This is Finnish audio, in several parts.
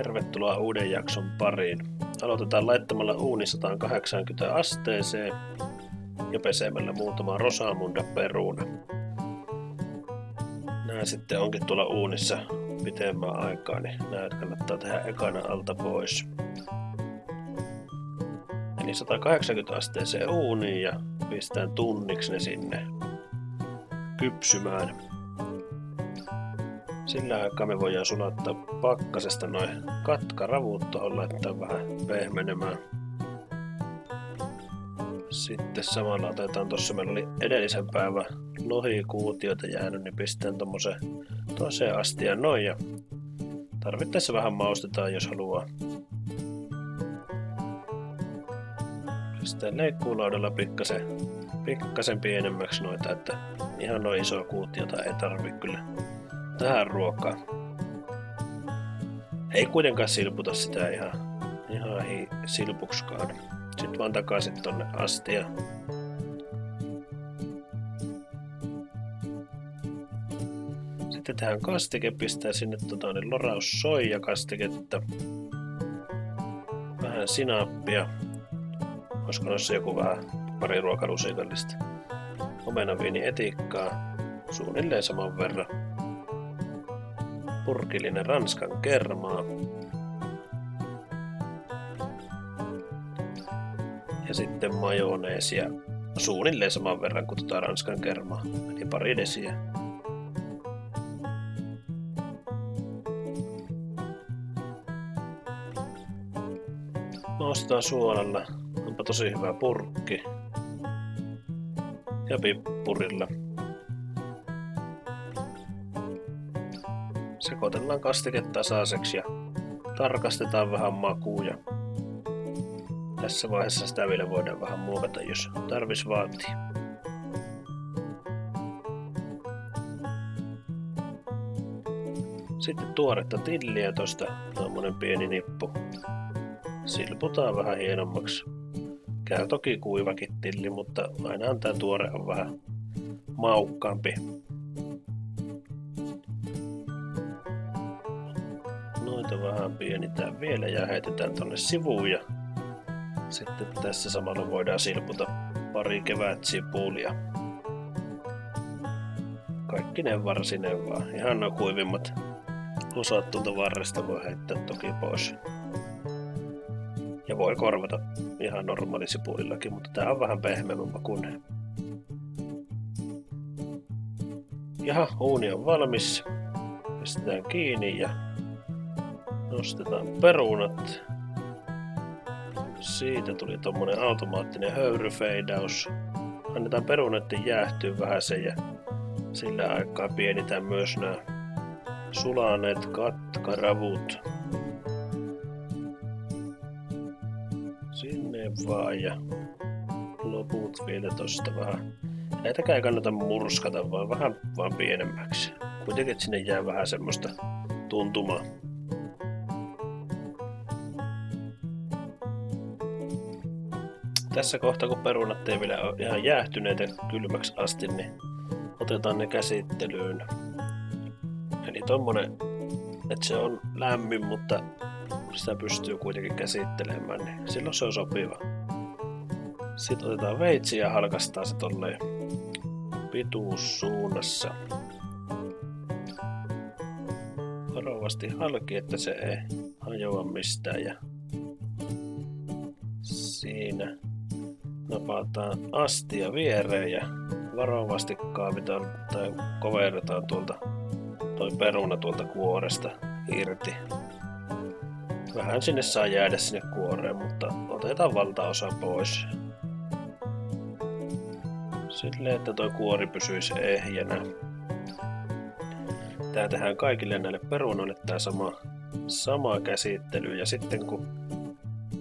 Tervetuloa uuden jakson pariin. Aloitetaan laittamalla uuni 180 asteeseen ja pesemällä muutama Rosamunda peruna. Nää sitten onkin tuolla uunissa pitemmän aikaa, niin nää kannattaa tehdä ekana alta pois. Eli 180 asteeseen uuniin ja pistään tunniksi ne sinne kypsymään. Sillä aikaa me voidaan sulattaa pakkasesta noin katkaravut tuohon, laittaa vähän pehmenemään. Sitten samalla otetaan, tuossa meillä oli edellisen päivän lohikuutioita jäänyt, niin pistän tommoseen toiseen astiaan noin ja tarvittaessa vähän maustetaan, jos haluaa. Pistän leikkuulaudalla pikkasen pienemmäksi noita, että ihan noin isoa kuutiota ei tarvi kyllä tähän ruokaan. Ei kuitenkaan silputa sitä ihan silpuksikaan. Sitten vaan takaisin tonne astiaan. Sitten tehdään kastike, pistää sinne loraussoijakastiketta. Vähän sinappia. Olisiko noissa joku pari ruokalusikallista. Omenaviinietikkaa. Suunnilleen saman verran. Purkillinen ranskan kermaa. Ja sitten majoneesia suunnilleen saman verran kuin ranskan kermaa, eli pari desiä. Maustetaan suolalla, onpa tosi hyvä purkki. Ja pippurilla. Sekoitellaan kastike tasaiseksi ja tarkastetaan vähän makuja. Tässä vaiheessa sitä vielä voidaan vähän muokata, jos tarvis vaatii. Sitten tuoretta tilliä tosta, tommonen pieni nippu. Silputaan vähän hienommaksi. Käy toki kuivakin tilli, mutta ainahan tää tuore on vähän maukkaampi. Noita vähän pienitään vielä ja heitetään tonne sivuun ja sitten tässä samalla voidaan silputa pari kevätsipulia. Kaikki ne varsinen vaan. Ihan nuo kuivimmat osat tuolta varresta voi heittää toki pois. Ja voi korvata ihan normaalisipulillakin, mutta tää on vähän pehmeämmän makuinen. Jaha, uuni on valmis. Pistetään kiinni ja nostetaan perunat. Siitä tuli tommonen automaattinen höyryfeidaus. Annetaan perunoiden jäähtyä vähän sen ja sillä aikaa pienitään myös nämä sulaneet katkaravut. Sinne vaan ja loput vielä tosta vähän. Näitäkään ei kannata murskata, vaan vähän vaan pienemmäksi. Kuitenkin että sinne jää vähän semmoista tuntumaa. Tässä kohtaa, kun perunat ei vielä ole ihan jäähtyneet ja kylmäksi asti, niin otetaan ne käsittelyyn. Eli tommonen, että se on lämmin, mutta sitä pystyy kuitenkin käsittelemään, niin silloin se on sopiva. Sitten otetaan veitsi ja halkaistaan se tolleen pituussuunnassa. Varovasti halki, että se ei hajoa mistään ja siinä napataan astia viereen ja varovasti kaavitaan tai koverretaan toi peruna tuolta kuoresta irti. Vähän sinne saa jäädä sinne kuoreen, mutta otetaan valtaosa pois. Silleen, että toi kuori pysyisi ehjänä. Tää tehdään kaikille näille perunoille tää sama käsittely ja sitten kun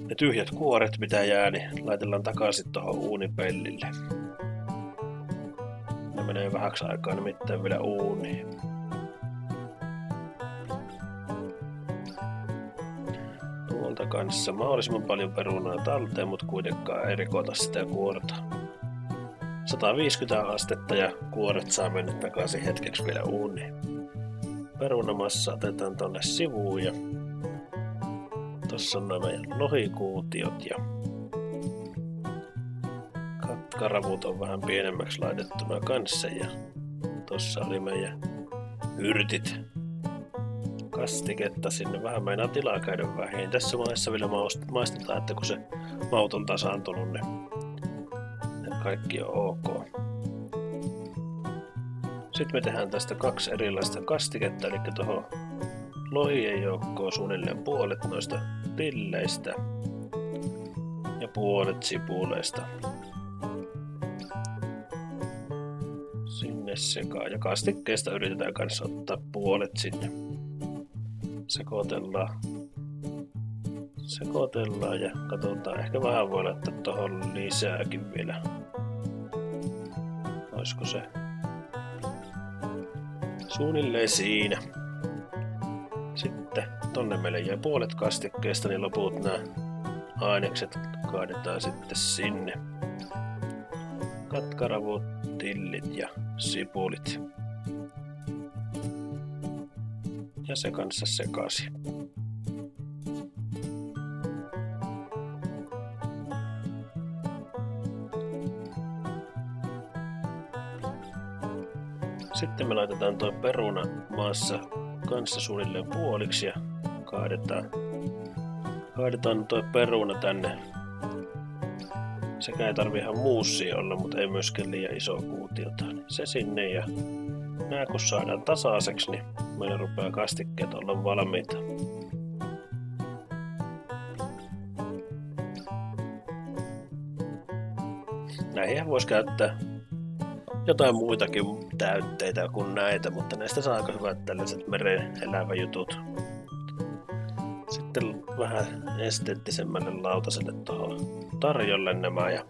ne tyhjät kuoret mitä jää, niin laitellaan takaisin tuohon uunipellille. Ne menee vähäksi aikaa nimittäin vielä uuniin. Tuolta kanssa mahdollisimman paljon perunaa talteen, mutta kuitenkaan ei rikota sitä kuorta. 150 astetta ja kuoret saa mennä takaisin hetkeksi vielä uuniin. Perunamassa otetaan tonne sivuun ja Tossa on nämä meidän lohikuutiot ja katkaravut on vähän pienemmäksi laitettuna kanssa ja tossa oli meidän yrtit. Kastiketta sinne. Vähän meinaa tilaa käydä vähin. Tässä vaiheessa vielä maistetaan, että kun se maut on tasaantunut, niin kaikki on ok. Sitten me tehdään tästä 2 erilaista kastiketta, eli tuohon lohien joukkoon suunnilleen puolet noista tilleistä ja puolet sipuleista. Sinne sekaan. Ja kastikkeesta yritetään kanssa ottaa puolet sinne. Sekoitellaan ja katsotaan. Ehkä vähän voi laittaa tuohon lisääkin vielä. Olisiko se? Suunnilleen siinä. Sitten tonne meille jäi puolet kastikkeesta, niin loput nämä ainekset kaadetaan sitten sinne. Katkaravut, tillit ja sipulit. Ja se kanssa sekaisin. Sitten me laitetaan tuo peruna maassa kanssa suunnilleen puoliksi ja kaadetaan tuo peruna tänne. Sekä ei tarvi ihan muussia olla, mutta ei myöskään liian iso kuutiota. Se sinne ja nää kun saadaan tasaiseksi, niin meillä rupeaa kastikkeet olla valmiita. Näihin voisi käyttää jotain muitakin täytteitä kuin näitä, mutta näistä saa aika hyvät tällaiset meren eläväjutut. Sitten vähän esteettisemmälle lautaselle tuohon tarjolle nämä ja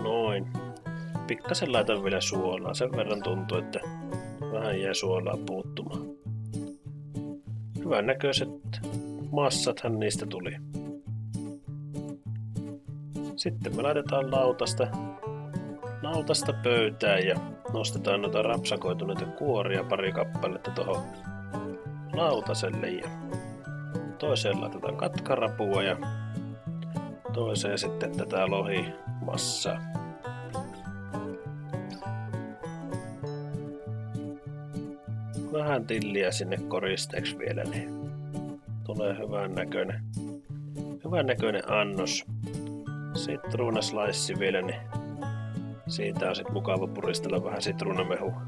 noin. Pikkasen laitan vielä suolaa, sen verran tuntuu, että vähän jää suolaa puuttumaan. Hyvän näköiset massathan niistä tuli. Sitten me laitetaan lautasta pöytään ja nostetaan noita rapsakoituneita kuoria pari kappaletta tuohon lautaselle ja toiseen laitetaan katkarapua ja toiseen sitten tätä lohimassaa. Vähän tilliä sinne koristeeksi vielä, niin tulee hyvän näköinen annos. Sitruunaslaissi vielä, niin siitä on sitten mukava puristella vähän sitruunamehua.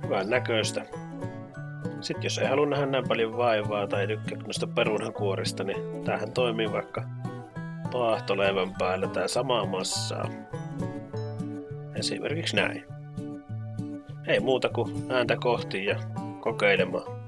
Hyvän näköistä. Sitten jos ei halua nähdä näin paljon vaivaa tai tykkää noista perunankuorista, niin tämähän toimii vaikka paahtoleivän päällä tää samaa massaa. Esimerkiksi näin. Ei muuta kuin ääntä kohti ja kokeilemaan.